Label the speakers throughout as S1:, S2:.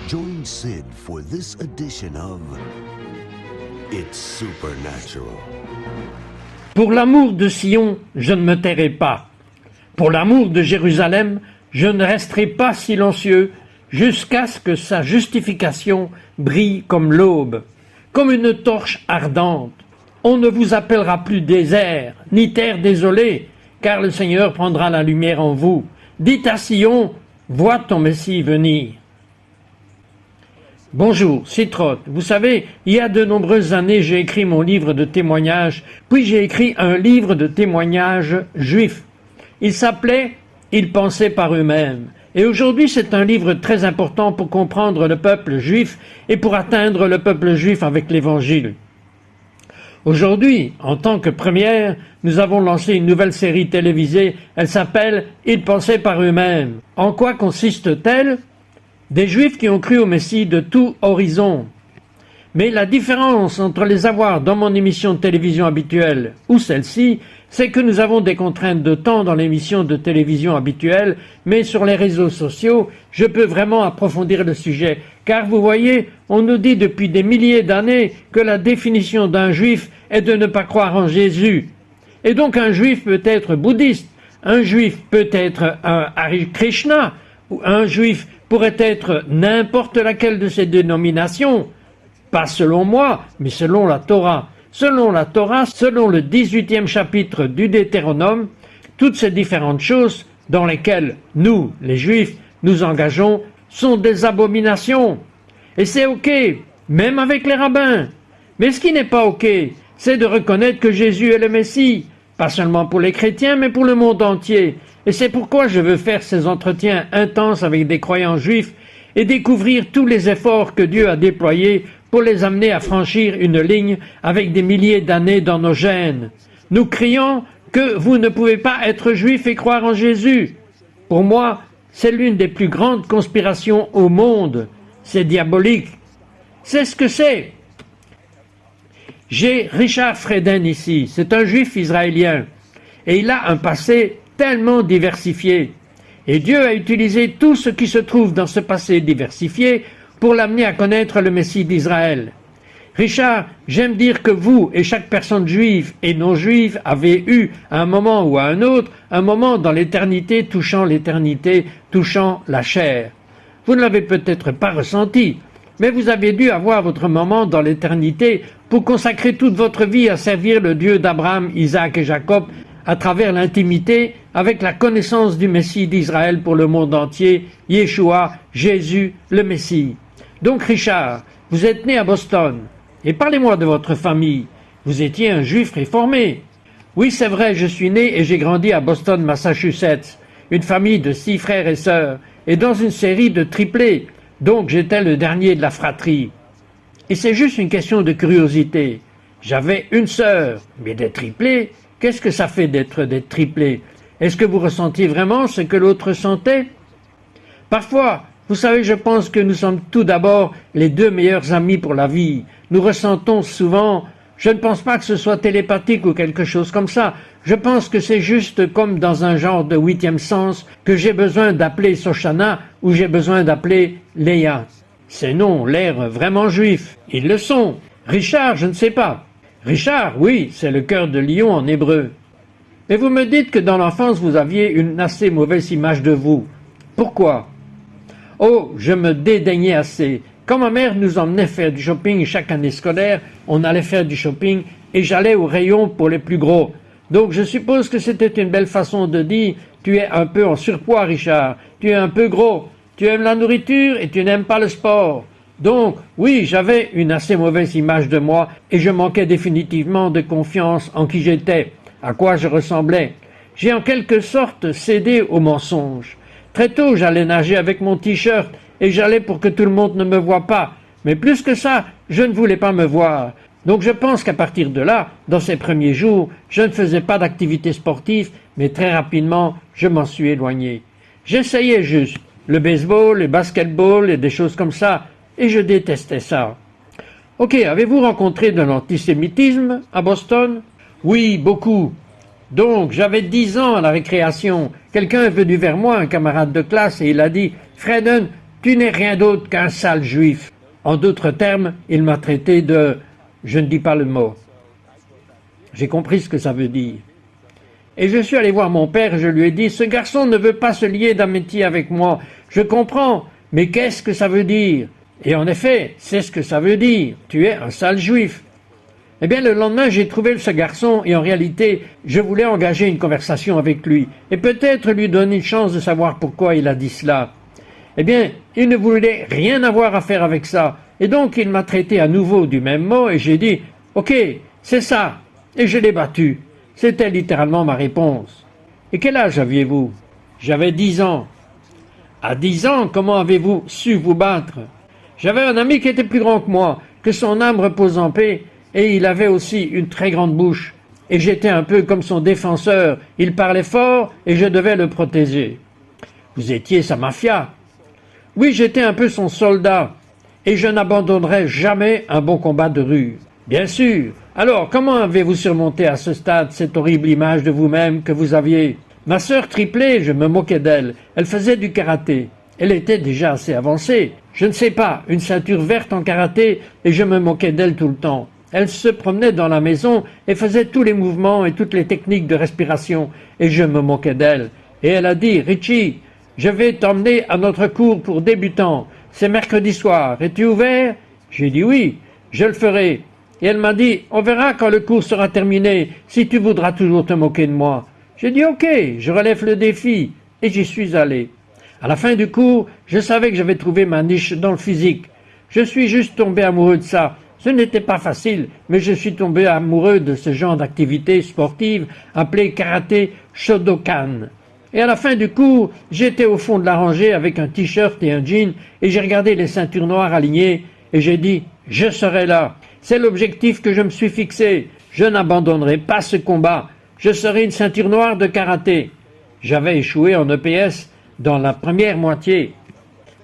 S1: Join Sid for this edition of It's Supernatural.
S2: Pour l'amour de Sion, je ne me tairai pas. Pour l'amour de Jérusalem, je ne resterai pas silencieux jusqu'à ce que sa justification brille comme l'aube, comme une torche ardente. On ne vous appellera plus désert, ni terre désolée, car le Seigneur prendra la lumière en vous. Dites à Sion, vois ton Messie venir. Bonjour, c'est Trott. Vous savez, il y a de nombreuses années, j'ai écrit mon livre de témoignages, puis j'ai écrit un livre de témoignages juifs. Il s'appelait « Ils pensaient par eux-mêmes ». Et aujourd'hui, c'est un livre très important pour comprendre le peuple juif et pour atteindre le peuple juif avec l'Évangile. Aujourd'hui, en tant que première, nous avons lancé une nouvelle série télévisée. Elle s'appelle « Ils pensaient par eux-mêmes ». En quoi consiste-t-elle ? Des Juifs qui ont cru au Messie de tout horizon. Mais la différence entre les avoir dans mon émission de télévision habituelle ou celle-ci, c'est que nous avons des contraintes de temps dans l'émission de télévision habituelle, mais sur les réseaux sociaux, je peux vraiment approfondir le sujet. Car vous voyez, on nous dit depuis des milliers d'années que la définition d'un Juif est de ne pas croire en Jésus. Et donc un Juif peut être bouddhiste, un Juif peut être un Hare Krishna, ou un Juif pourrait être n'importe laquelle de ces dénominations, pas selon moi, mais selon la Torah. Selon la Torah, selon le 18e chapitre du Deutéronome, toutes ces différentes choses dans lesquelles nous, les Juifs, nous engageons, sont des abominations. Et c'est ok, même avec les rabbins. Mais ce qui n'est pas ok, c'est de reconnaître que Jésus est le Messie, pas seulement pour les chrétiens, mais pour le monde entier. Et c'est pourquoi je veux faire ces entretiens intenses avec des croyants juifs et découvrir tous les efforts que Dieu a déployés pour les amener à franchir une ligne avec des milliers d'années dans nos gènes. Nous crions que vous ne pouvez pas être juif et croire en Jésus. Pour moi, c'est l'une des plus grandes conspirations au monde. C'est diabolique. C'est ce que c'est. J'ai Richard Freden ici. C'est un juif israélien. Et il a un passé tellement diversifié. Et Dieu a utilisé tout ce qui se trouve dans ce passé diversifié pour l'amener à connaître le Messie d'Israël. Richard, j'aime dire que vous et chaque personne juive et non juive avez eu, à un moment ou à un autre, un moment dans l'éternité, touchant la chair. Vous ne l'avez peut-être pas ressenti, mais vous avez dû avoir votre moment dans l'éternité pour consacrer toute votre vie à servir le Dieu d'Abraham, Isaac et Jacob à travers l'intimité avec la connaissance du Messie d'Israël pour le monde entier, Yeshua, Jésus, le Messie. Donc Richard, vous êtes né à Boston. Et parlez-moi de votre famille. Vous étiez un juif réformé. Oui, c'est vrai, je suis né et j'ai grandi à Boston, Massachusetts. Une famille de 6 frères et sœurs, et dans une série de triplés. Donc j'étais le dernier de la fratrie. Et c'est juste une question de curiosité. J'avais une sœur, mais des triplés, qu'est-ce que ça fait d'être des triplés? Est-ce que vous ressentiez vraiment ce que l'autre sentait? Parfois, vous savez, je pense que nous sommes tout d'abord les 2 meilleurs amis pour la vie. Nous ressentons souvent, je ne pense pas que ce soit télépathique ou quelque chose comme ça. Je pense que c'est juste comme dans un genre de 8e sens que j'ai besoin d'appeler Soshana ou j'ai besoin d'appeler Léa. Ces noms l'air vraiment juifs. Ils le sont. Richard, je ne sais pas. Richard, oui, c'est le cœur de lion en hébreu. Mais vous me dites que dans l'enfance, vous aviez une assez mauvaise image de vous. Pourquoi? Oh, je me dédaignais assez. Quand ma mère nous emmenait faire du shopping chaque année scolaire, on allait faire du shopping et j'allais au rayon pour les plus gros. Donc je suppose que c'était une belle façon de dire « Tu es un peu en surpoids, Richard. Tu es un peu gros. Tu aimes la nourriture et tu n'aimes pas le sport. » Donc, oui, j'avais une assez mauvaise image de moi et je manquais définitivement de confiance en qui j'étais, à quoi je ressemblais. J'ai en quelque sorte cédé au mensonge. Très tôt, j'allais nager avec mon t-shirt et j'allais pour que tout le monde ne me voie pas. Mais plus que ça, je ne voulais pas me voir. Donc je pense qu'à partir de là, dans ces premiers jours, je ne faisais pas d'activité sportive, mais très rapidement, je m'en suis éloigné. J'essayais juste le baseball, le basketball et des choses comme ça, et je détestais ça. Ok, avez-vous rencontré de l'antisémitisme à Boston? Oui, beaucoup. Donc, j'avais 10 ans à la récréation. Quelqu'un est venu vers moi, un camarade de classe, et il a dit « Freden, tu n'es rien d'autre qu'un sale juif. En d'autres termes, il m'a traité de... Je ne dis pas le mot. J'ai compris ce que ça veut dire. Et je suis allé voir mon père et je lui ai dit, ce garçon ne veut pas se lier d'amitié avec moi. Je comprends, mais qu'est-ce que ça veut dire? Et en effet, c'est ce que ça veut dire. Tu es un sale juif. Eh bien, le lendemain, j'ai trouvé ce garçon et en réalité, je voulais engager une conversation avec lui et peut-être lui donner une chance de savoir pourquoi il a dit cela. Eh bien, il ne voulait rien avoir à faire avec ça. Et donc, il m'a traité à nouveau du même mot et j'ai dit « Ok, c'est ça ». Et je l'ai battu. C'était littéralement ma réponse. Et quel âge aviez-vous? J'avais 10 ans. À 10 ans, comment avez-vous su vous battre? J'avais un ami qui était plus grand que moi, que son âme repose en paix, et il avait aussi une très grande bouche. Et j'étais un peu comme son défenseur. Il parlait fort et je devais le protéger. Vous étiez sa mafia. Oui, j'étais un peu son soldat. Et je n'abandonnerai jamais un bon combat de rue. Bien sûr. Alors, comment avez-vous surmonté à ce stade cette horrible image de vous-même que vous aviez? Ma sœur triplée, je me moquais d'elle. Elle faisait du karaté. Elle était déjà assez avancée. Je ne sais pas, une ceinture verte en karaté, et je me moquais d'elle tout le temps. Elle se promenait dans la maison et faisait tous les mouvements et toutes les techniques de respiration, et je me moquais d'elle. Et elle a dit, « Richie, je vais t'emmener à notre cours pour débutants. C'est mercredi soir. Es-tu ouvert ?» J'ai dit « Oui, je le ferai. » Et elle m'a dit, « On verra quand le cours sera terminé, si tu voudras toujours te moquer de moi. » J'ai dit, « Ok, je relève le défi. » Et j'y suis allé. À la fin du cours, je savais que j'avais trouvé ma niche dans le physique. Je suis juste tombé amoureux de ça. Ce n'était pas facile, mais je suis tombé amoureux de ce genre d'activité sportive appelée karaté Shodokan. Et à la fin du cours, j'étais au fond de la rangée avec un t-shirt et un jean et j'ai regardé les ceintures noires alignées et j'ai dit « Je serai là. C'est l'objectif que je me suis fixé. Je n'abandonnerai pas ce combat. Je serai une ceinture noire de karaté. » J'avais échoué en EPS dans la première moitié.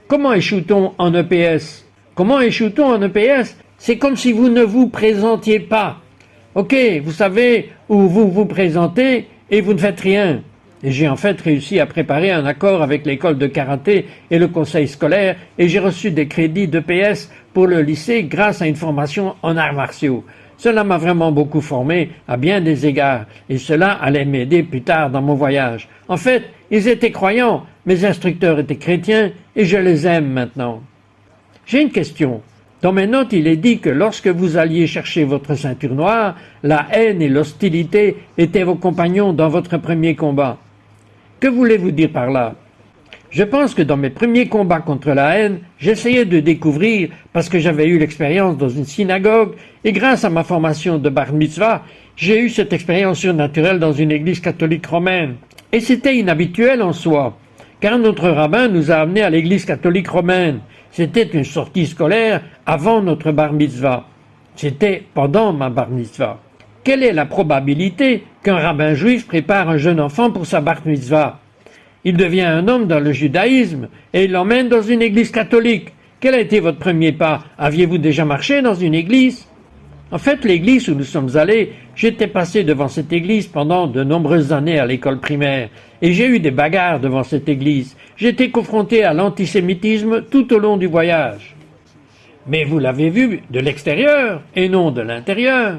S2: Comment échoue-t-on en EPS? Comment échoue-t-on en EPS? C'est comme si vous ne vous présentiez pas. Ok, vous savez où vous vous présentez et vous ne faites rien. Et j'ai en fait réussi à préparer un accord avec l'école de karaté et le conseil scolaire et j'ai reçu des crédits d'EPS pour le lycée grâce à une formation en arts martiaux. Cela m'a vraiment beaucoup formé à bien des égards et cela allait m'aider plus tard dans mon voyage. En fait, ils étaient croyants, mes instructeurs étaient chrétiens et je les aime maintenant. J'ai une question. Dans mes notes, il est dit que lorsque vous alliez chercher votre ceinture noire, la haine et l'hostilité étaient vos compagnons dans votre premier combat. Que voulez-vous dire par là? Je pense que dans mes premiers combats contre la haine, j'essayais de découvrir, parce que j'avais eu l'expérience dans une synagogue, et grâce à ma formation de bar mitzvah, j'ai eu cette expérience surnaturelle dans une église catholique romaine. Et c'était inhabituel en soi, car notre rabbin nous a amenés à l'église catholique romaine. C'était une sortie scolaire avant notre bar mitzvah. C'était pendant ma bar mitzvah. Quelle est la probabilité qu'un rabbin juif prépare un jeune enfant pour sa bar mitzvah? Il devient un homme dans le judaïsme et il l'emmène dans une église catholique. Quel a été votre premier pas? Aviez-vous déjà marché dans une église? En fait, l'église où nous sommes allés, j'étais passé devant cette église pendant de nombreuses années à l'école primaire et j'ai eu des bagarres devant cette église. J'étais confronté à l'antisémitisme tout au long du voyage. Mais vous l'avez vu de l'extérieur et non de l'intérieur.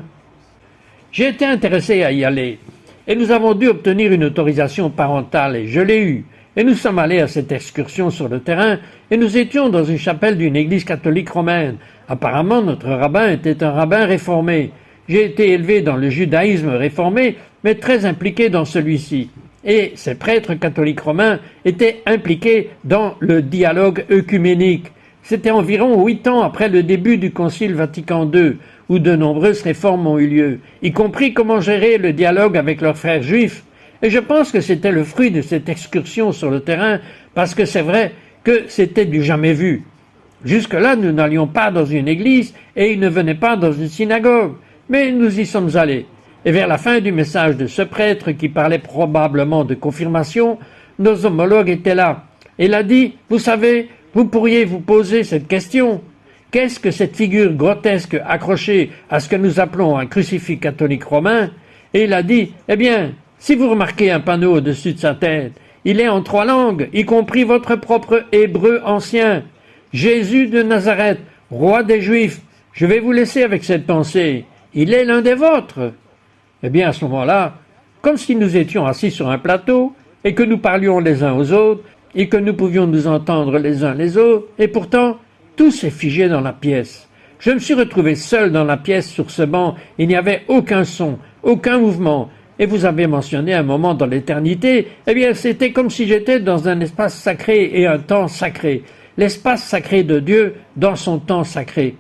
S2: J'ai été intéressé à y aller. Et nous avons dû obtenir une autorisation parentale et je l'ai eue. Et nous sommes allés à cette excursion sur le terrain et nous étions dans une chapelle d'une église catholique romaine. Apparemment, notre rabbin était un rabbin réformé. J'ai été élevé dans le judaïsme réformé, mais très impliqué dans celui-ci. Et ces prêtres catholiques romains étaient impliqués dans le dialogue œcuménique. C'était environ 8 ans après le début du Concile Vatican II, où de nombreuses réformes ont eu lieu, y compris comment gérer le dialogue avec leurs frères juifs. Et je pense que c'était le fruit de cette excursion sur le terrain, parce que c'est vrai que c'était du jamais vu. Jusque-là, nous n'allions pas dans une église et ils ne venaient pas dans une synagogue, mais nous y sommes allés. Et vers la fin du message de ce prêtre qui parlait probablement de confirmation, nos homologues étaient là. Il a dit, vous savez, vous pourriez vous poser cette question. Qu'est-ce que cette figure grotesque accrochée à ce que nous appelons un crucifix catholique romain? Et il a dit, eh bien, si vous remarquez un panneau au-dessus de sa tête, Il est en 3 langues, y compris votre propre hébreu ancien. Jésus de Nazareth, roi des Juifs. Je vais vous laisser avec cette pensée. Il est l'un des vôtres. Eh bien, à ce moment-là, comme si nous étions assis sur un plateau et que nous parlions les uns aux autres et que nous pouvions nous entendre les uns les autres, et pourtant, tout s'est figé dans la pièce. Je me suis retrouvé seul dans la pièce sur ce banc. Il n'y avait aucun son, aucun mouvement. Et vous avez mentionné un moment dans l'éternité. Eh bien, c'était comme si j'étais dans un espace sacré et un temps sacré. L'espace sacré de Dieu dans son temps sacré.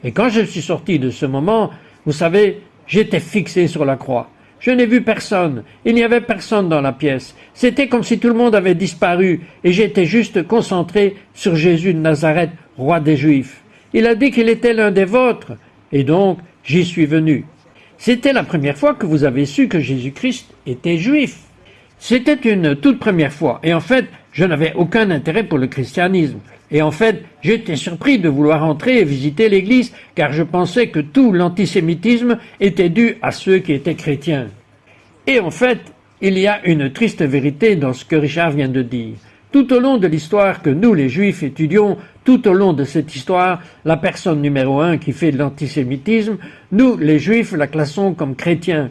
S2: Et quand je suis sorti de ce moment, vous savez, j'étais fixé sur la croix. Je n'ai vu personne. Il n'y avait personne dans la pièce. C'était comme si tout le monde avait disparu et j'étais juste concentré sur Jésus de Nazareth, roi des Juifs. Il a dit qu'il était l'un des vôtres et donc j'y suis venu. C'était la première fois que vous avez su que Jésus-Christ était juif. C'était une toute première fois et en fait, je n'avais aucun intérêt pour le christianisme. Et en fait, j'étais surpris de vouloir entrer et visiter l'église, car je pensais que tout l'antisémitisme était dû à ceux qui étaient chrétiens. Et en fait, il y a une triste vérité dans ce que Richard vient de dire. Tout au long de l'histoire que nous, les Juifs, étudions, tout au long de cette histoire, la personne numéro 1 qui fait de l'antisémitisme, nous, les Juifs, la classons comme chrétiens.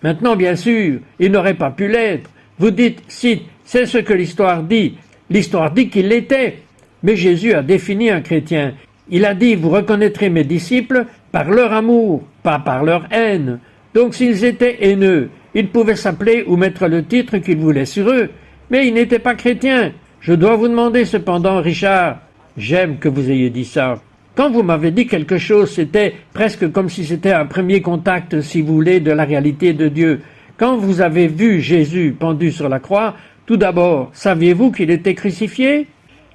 S2: Maintenant, bien sûr, il n'aurait pas pu l'être. Vous dites, si, c'est ce que l'histoire dit. L'histoire dit qu'il l'était. Mais Jésus a défini un chrétien. Il a dit, vous reconnaîtrez mes disciples par leur amour, pas par leur haine. Donc s'ils étaient haineux, ils pouvaient s'appeler ou mettre le titre qu'ils voulaient sur eux. Mais ils n'étaient pas chrétiens. Je dois vous demander cependant, Richard, j'aime que vous ayez dit ça. Quand vous m'avez dit quelque chose, c'était presque comme si c'était un premier contact, si vous voulez, de la réalité de Dieu. Quand vous avez vu Jésus pendu sur la croix, tout d'abord, saviez-vous qu'il était crucifié ?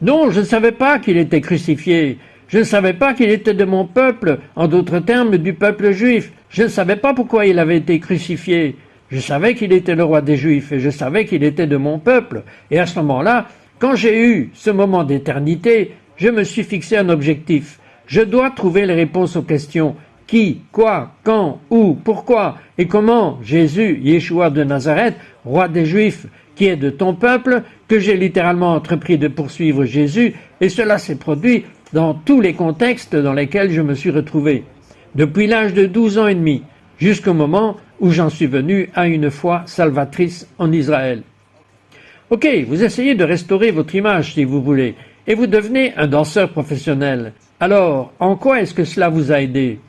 S2: Non, je ne savais pas qu'il était crucifié. Je ne savais pas qu'il était de mon peuple, en d'autres termes, du peuple juif. Je ne savais pas pourquoi il avait été crucifié. Je savais qu'il était le roi des Juifs et je savais qu'il était de mon peuple. Et à ce moment-là, quand j'ai eu ce moment d'éternité, je me suis fixé un objectif. Je dois trouver les réponses aux questions. Qui, quoi, quand, où, pourquoi et comment Jésus, Yeshua de Nazareth, roi des Juifs, qui est de ton peuple, que j'ai littéralement entrepris de poursuivre Jésus, et cela s'est produit dans tous les contextes dans lesquels je me suis retrouvé, depuis l'âge de 12 ans et demi, jusqu'au moment où j'en suis venu à une foi salvatrice en Israël. Ok, vous essayez de restaurer votre image si vous voulez, et vous devenez un danseur professionnel. Alors, en quoi est-ce que cela vous a aidé ?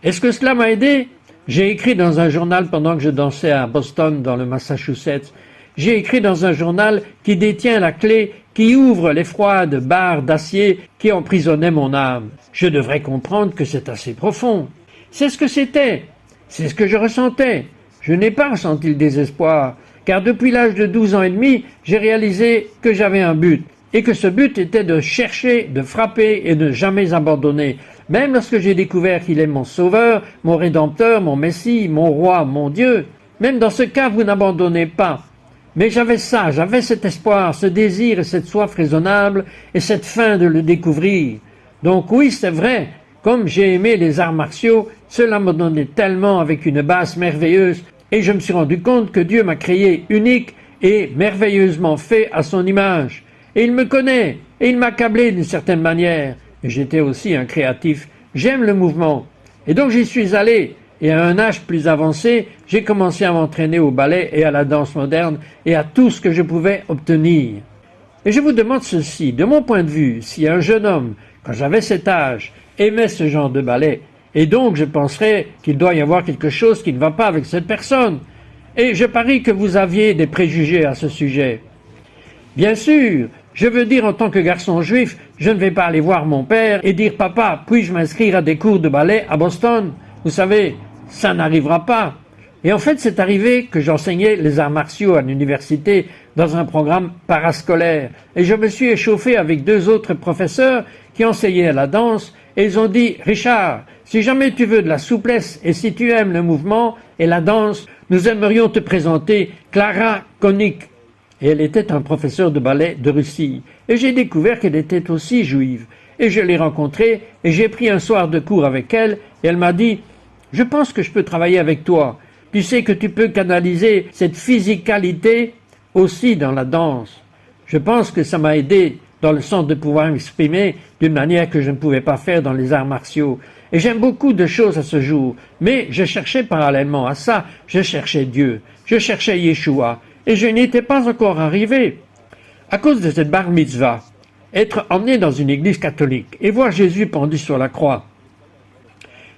S2: Est-ce que cela m'a aidé ? J'ai écrit dans un journal pendant que je dansais à Boston, dans le Massachusetts. J'ai écrit dans un journal qui détient la clé qui ouvre les froides barres d'acier qui emprisonnaient mon âme. Je devrais comprendre que c'est assez profond. C'est ce que c'était. C'est ce que je ressentais. Je n'ai pas ressenti le désespoir, car depuis l'âge de 12 ans et demi, j'ai réalisé que j'avais un but, et que ce but était de chercher, de frapper et de jamais abandonner. Même lorsque j'ai découvert qu'il est mon sauveur, mon rédempteur, mon messie, mon roi, mon Dieu, même dans ce cas, vous n'abandonnez pas. Mais j'avais ça, j'avais cet espoir, ce désir et cette soif raisonnable et cette faim de le découvrir. Donc oui, c'est vrai, comme j'ai aimé les arts martiaux, cela me donnait tellement avec une base merveilleuse et je me suis rendu compte que Dieu m'a créé unique et merveilleusement fait à son image. Et il me connaît et il m'a câblé d'une certaine manière. Et j'étais aussi un créatif. J'aime le mouvement. Et donc j'y suis allé. Et à un âge plus avancé, j'ai commencé à m'entraîner au ballet et à la danse moderne et à tout ce que je pouvais obtenir. Et je vous demande ceci, de mon point de vue, si un jeune homme, quand j'avais cet âge, aimait ce genre de ballet, et donc je penserais qu'il doit y avoir quelque chose qui ne va pas avec cette personne. Et je parie que vous aviez des préjugés à ce sujet. Bien sûr, je veux dire en tant que garçon juif, je ne vais pas aller voir mon père et dire « Papa, puis-je m'inscrire à des cours de ballet à Boston ?» Vous savez, ça n'arrivera pas. Et en fait, c'est arrivé que j'enseignais les arts martiaux à l'université dans un programme parascolaire. Et je me suis échauffé avec 2 autres professeurs qui enseignaient la danse et ils ont dit « Richard, si jamais tu veux de la souplesse et si tu aimes le mouvement et la danse, nous aimerions te présenter Clara Konik. » Et elle était un professeur de ballet de Russie. Et j'ai découvert qu'elle était aussi juive. Et je l'ai rencontrée et j'ai pris un soir de cours avec elle et elle m'a dit « Je pense que je peux travailler avec toi. Tu sais que tu peux canaliser cette physicalité aussi dans la danse. Je pense que ça m'a aidé dans le sens de pouvoir m'exprimer d'une manière que je ne pouvais pas faire dans les arts martiaux. Et j'aime beaucoup de choses à ce jour, mais je cherchais parallèlement à ça, je cherchais Dieu, je cherchais Yeshua, et je n'y étais pas encore arrivé. À cause de cette bar mitzvah, être emmené dans une église catholique et voir Jésus pendu sur la croix,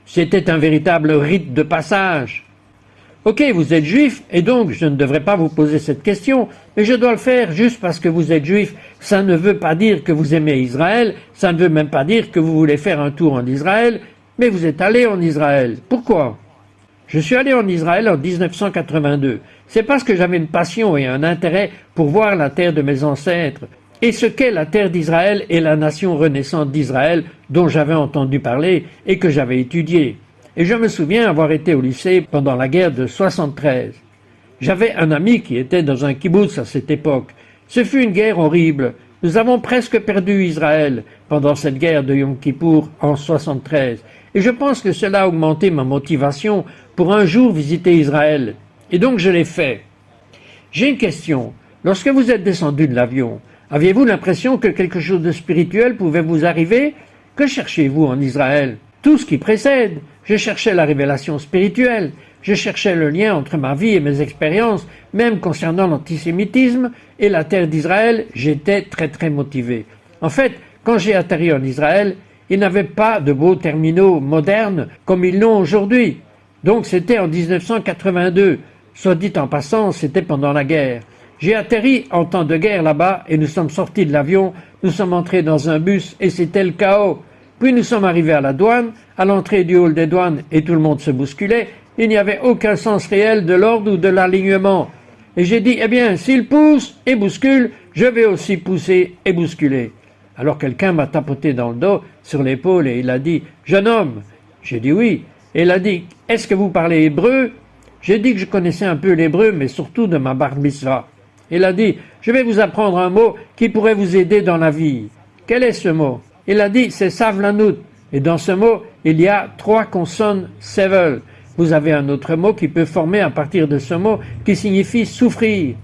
S2: c'était un véritable rite de passage. Ok, vous êtes juif, et donc je ne devrais pas vous poser cette question, mais je dois le faire juste parce que vous êtes juif. Ça ne veut pas dire que vous aimez Israël, ça ne veut même pas dire que vous voulez faire un tour en Israël, mais vous êtes allé en Israël. Pourquoi? Je suis allé en Israël en 1982. C'est parce que j'avais une passion et un intérêt pour voir la terre de mes ancêtres, et ce qu'est la terre d'Israël et la nation renaissante d'Israël dont j'avais entendu parler et que j'avais étudié. Et je me souviens avoir été au lycée pendant la guerre de 73. J'avais un ami qui était dans un kibbutz à cette époque. Ce fut une guerre horrible. Nous avons presque perdu Israël pendant cette guerre de Yom Kippour en 73. Et je pense que cela a augmenté ma motivation pour un jour visiter Israël. Et donc je l'ai fait. J'ai une question. Lorsque vous êtes descendu de l'avion, aviez-vous l'impression que quelque chose de spirituel pouvait vous arriver? Que cherchez-vous en Israël? Tout ce qui précède. Je cherchais la révélation spirituelle, je cherchais le lien entre ma vie et mes expériences, même concernant l'antisémitisme et la terre d'Israël, j'étais très motivé. En fait, quand j'ai atterri en Israël, ils n'avaient pas de beaux terminaux modernes comme ils l'ont aujourd'hui. Donc c'était en 1982. Soit dit en passant, c'était pendant la guerre. J'ai atterri en temps de guerre là-bas et nous sommes sortis de l'avion, nous sommes entrés dans un bus et c'était le chaos. Puis nous sommes arrivés à la douane, à l'entrée du hall des douanes, et tout le monde se bousculait. Il n'y avait aucun sens réel de l'ordre ou de l'alignement. Et j'ai dit, eh bien, s'il pousse et bouscule, je vais aussi pousser et bousculer. Alors quelqu'un m'a tapoté dans le dos, sur l'épaule, et il a dit, jeune homme. J'ai dit oui. Et il a dit, est-ce que vous parlez hébreu? J'ai dit que je connaissais un peu l'hébreu, mais surtout de ma bar mitzvah. Il a dit, je vais vous apprendre un mot qui pourrait vous aider dans la vie. Quel est ce mot? Il a dit, c'est savlanout. Et dans ce mot, il y a 3 consonnes sevel. Vous avez un autre mot qui peut former à partir de ce mot qui signifie souffrir.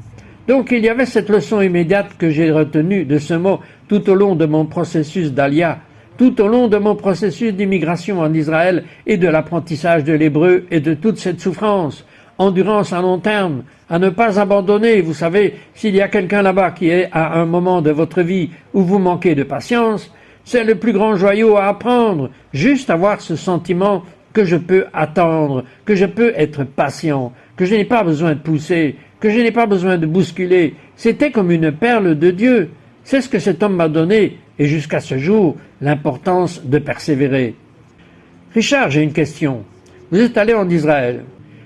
S2: Donc il y avait cette leçon immédiate que j'ai retenue de ce mot tout au long de mon processus d'Alia, tout au long de mon processus d'immigration en Israël et de l'apprentissage de l'hébreu et de toute cette souffrance. Endurance à long terme, à ne pas abandonner. Vous savez, s'il y a quelqu'un là-bas qui est à un moment de votre vie où vous manquez de patience, c'est le plus grand joyau à apprendre, juste avoir ce sentiment que je peux attendre, que je peux être patient, que je n'ai pas besoin de pousser, que je n'ai pas besoin de bousculer. C'était comme une perle de Dieu. C'est ce que cet homme m'a donné, et jusqu'à ce jour, l'importance de persévérer. Richard, j'ai une question. Vous êtes allé en Israël.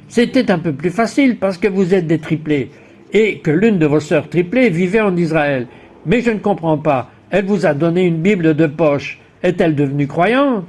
S2: C'était un peu plus facile parce que vous êtes des triplés, et que l'une de vos sœurs triplées vivait en Israël. Mais je ne comprends pas. Elle vous a donné une Bible de poche. Est-elle devenue croyante?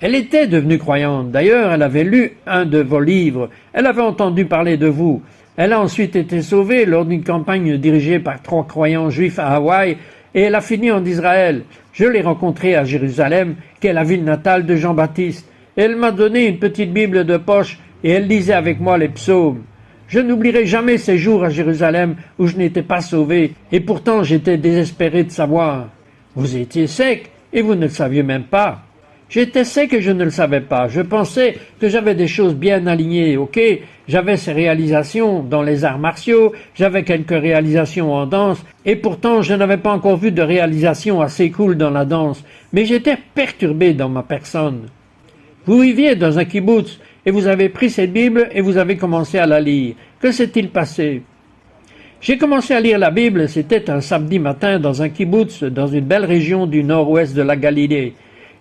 S2: Elle était devenue croyante. D'ailleurs, elle avait lu un de vos livres. Elle avait entendu parler de vous. Elle a ensuite été sauvée lors d'une campagne dirigée par 3 croyants juifs à Hawaï et elle a fini en Israël. Je l'ai rencontrée à Jérusalem, qui est la ville natale de Jean-Baptiste. Elle m'a donné une petite Bible de poche et elle lisait avec moi les psaumes. Je n'oublierai jamais ces jours à Jérusalem où je n'étais pas sauvé, et pourtant j'étais désespéré de savoir. Vous étiez sec, et vous ne le saviez même pas. J'étais sec et je ne le savais pas. Je pensais que j'avais des choses bien alignées, ok? J'avais ces réalisations dans les arts martiaux, j'avais quelques réalisations en danse, et pourtant je n'avais pas encore vu de réalisation assez cool dans la danse, mais j'étais perturbé dans ma personne. Vous viviez dans un kibbutz, et vous avez pris cette Bible et vous avez commencé à la lire. Que s'est-il passé? J'ai commencé à lire la Bible, c'était un samedi matin dans un kibbutz, dans une belle région du nord-ouest de la Galilée.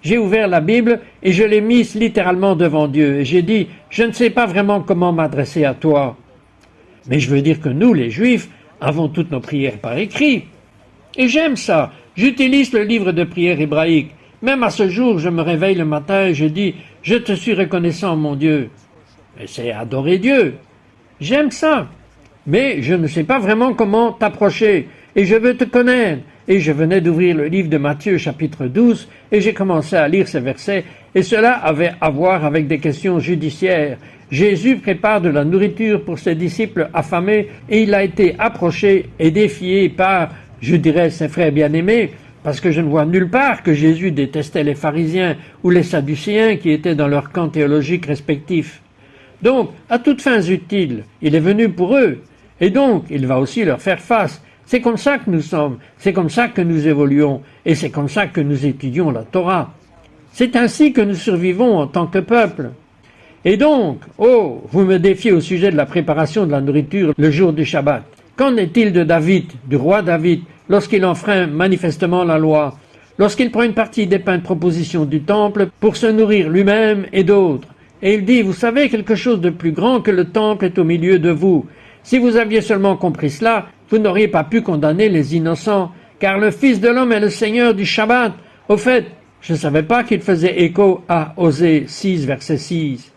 S2: J'ai ouvert la Bible et je l'ai mise littéralement devant Dieu. Et j'ai dit, je ne sais pas vraiment comment m'adresser à toi. Mais je veux dire que nous, les Juifs, avons toutes nos prières par écrit. Et j'aime ça. J'utilise le livre de prière hébraïque. Même à ce jour, je me réveille le matin et je dis, je te suis reconnaissant, mon Dieu. Mais c'est adorer Dieu. J'aime ça. Mais je ne sais pas vraiment comment t'approcher. Et je veux te connaître. Et je venais d'ouvrir le livre de Matthieu, chapitre 12, et j'ai commencé à lire ces versets, et cela avait à voir avec des questions judiciaires. Jésus prépare de la nourriture pour ses disciples affamés et il a été approché et défié par, je dirais, ses frères bien-aimés, parce que je ne vois nulle part que Jésus détestait les pharisiens ou les sadducéens qui étaient dans leur camp théologique respectif. Donc, à toutes fins utiles, il est venu pour eux, et donc il va aussi leur faire face. C'est comme ça que nous sommes, c'est comme ça que nous évoluons, et c'est comme ça que nous étudions la Torah. C'est ainsi que nous survivons en tant que peuple. Et donc, oh, vous me défiez au sujet de la préparation de la nourriture le jour du Shabbat. Qu'en est-il de David, du roi David, lorsqu'il enfreint manifestement la loi, lorsqu'il prend une partie des pains de proposition du temple pour se nourrir lui-même et d'autres? Et il dit, vous savez, quelque chose de plus grand que le temple est au milieu de vous. Si vous aviez seulement compris cela, vous n'auriez pas pu condamner les innocents, car le Fils de l'homme est le Seigneur du Shabbat. Au fait, je ne savais pas qu'il faisait écho à Osée 6, verset 6.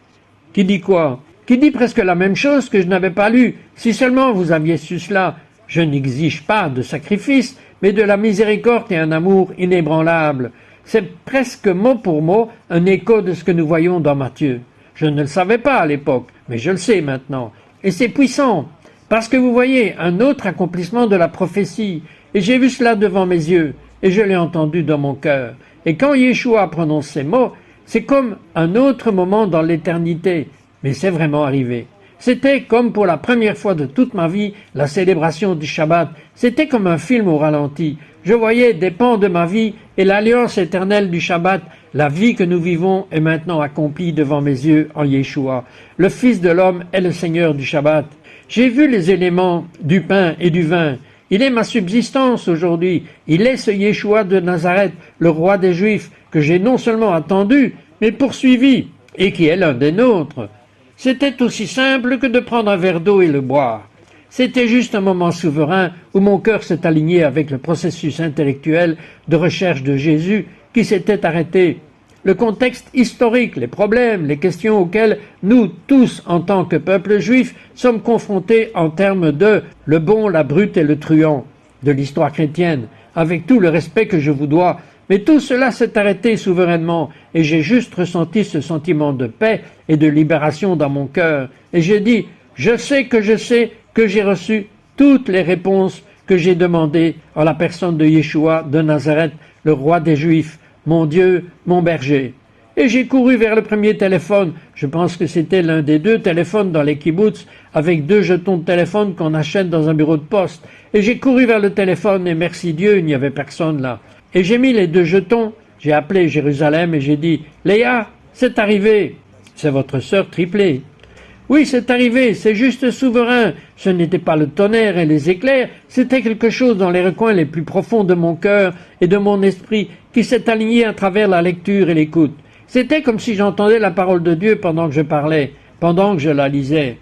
S2: Qui dit quoi? Qui dit presque la même chose que je n'avais pas lu. Si seulement vous aviez su cela, je n'exige pas de sacrifice, mais de la miséricorde et un amour inébranlable. C'est presque mot pour mot un écho de ce que nous voyons dans Matthieu. Je ne le savais pas à l'époque, mais je le sais maintenant. Et c'est puissant, parce que vous voyez un autre accomplissement de la prophétie. Et j'ai vu cela devant mes yeux, et je l'ai entendu dans mon cœur. Et quand Yeshua prononce ces mots, c'est comme un autre moment dans l'éternité, mais c'est vraiment arrivé. C'était comme pour la première fois de toute ma vie, la célébration du Shabbat. C'était comme un film au ralenti. Je voyais des pans de ma vie et l'alliance éternelle du Shabbat. La vie que nous vivons est maintenant accomplie devant mes yeux en Yeshua. Le Fils de l'homme est le Seigneur du Shabbat. J'ai vu les éléments du pain et du vin. Il est ma subsistance aujourd'hui. Il est ce Yeshua de Nazareth, le roi des Juifs, que j'ai non seulement attendu, mais poursuivi, et qui est l'un des nôtres. C'était aussi simple que de prendre un verre d'eau et le boire. C'était juste un moment souverain où mon cœur s'est aligné avec le processus intellectuel de recherche de Jésus qui s'était arrêté. Le contexte historique, les problèmes, les questions auxquelles nous tous, en tant que peuple juif, sommes confrontés en termes de le bon, la brute et le truand de l'histoire chrétienne, avec tout le respect que je vous dois. Mais tout cela s'est arrêté souverainement et j'ai juste ressenti ce sentiment de paix et de libération dans mon cœur. Et j'ai dit, je sais que j'ai reçu toutes les réponses que j'ai demandées en la personne de Yeshua de Nazareth, le roi des Juifs, mon Dieu, mon berger. Et j'ai couru vers le premier téléphone, je pense que c'était l'un des 2 téléphones dans les kibbutz, avec 2 jetons de téléphone qu'on achète dans un bureau de poste. Et j'ai couru vers le téléphone et merci Dieu, il n'y avait personne là. Et j'ai mis les 2 jetons, j'ai appelé Jérusalem et j'ai dit « Léa, c'est arrivé !» C'est votre sœur triplée. « Oui, c'est arrivé, c'est juste souverain. Ce n'était pas le tonnerre et les éclairs, c'était quelque chose dans les recoins les plus profonds de mon cœur et de mon esprit qui s'est aligné à travers la lecture et l'écoute. C'était comme si j'entendais la parole de Dieu pendant que je parlais, pendant que je la lisais.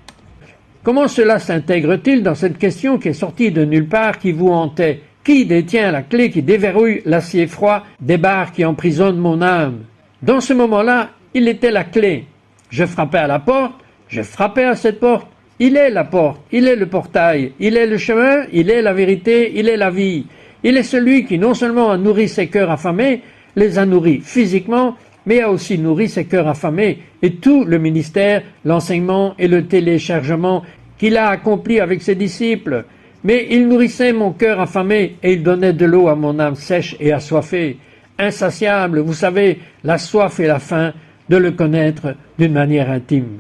S2: Comment cela s'intègre-t-il dans cette question qui est sortie de nulle part, qui vous hantait? Qui détient la clé qui déverrouille l'acier froid des barres qui emprisonnent mon âme? Dans ce moment-là, il était la clé. Je frappais à la porte, je frappais à cette porte. Il est la porte, il est le portail, il est le chemin, il est la vérité, il est la vie. Il est celui qui non seulement a nourri ses cœurs affamés, les a nourris physiquement, mais a aussi nourri ses cœurs affamés et tout le ministère, l'enseignement et le téléchargement qu'il a accompli avec ses disciples. Mais il nourrissait mon cœur affamé et il donnait de l'eau à mon âme sèche et assoiffée. Insatiable, vous savez, la soif et la faim de le connaître d'une manière intime.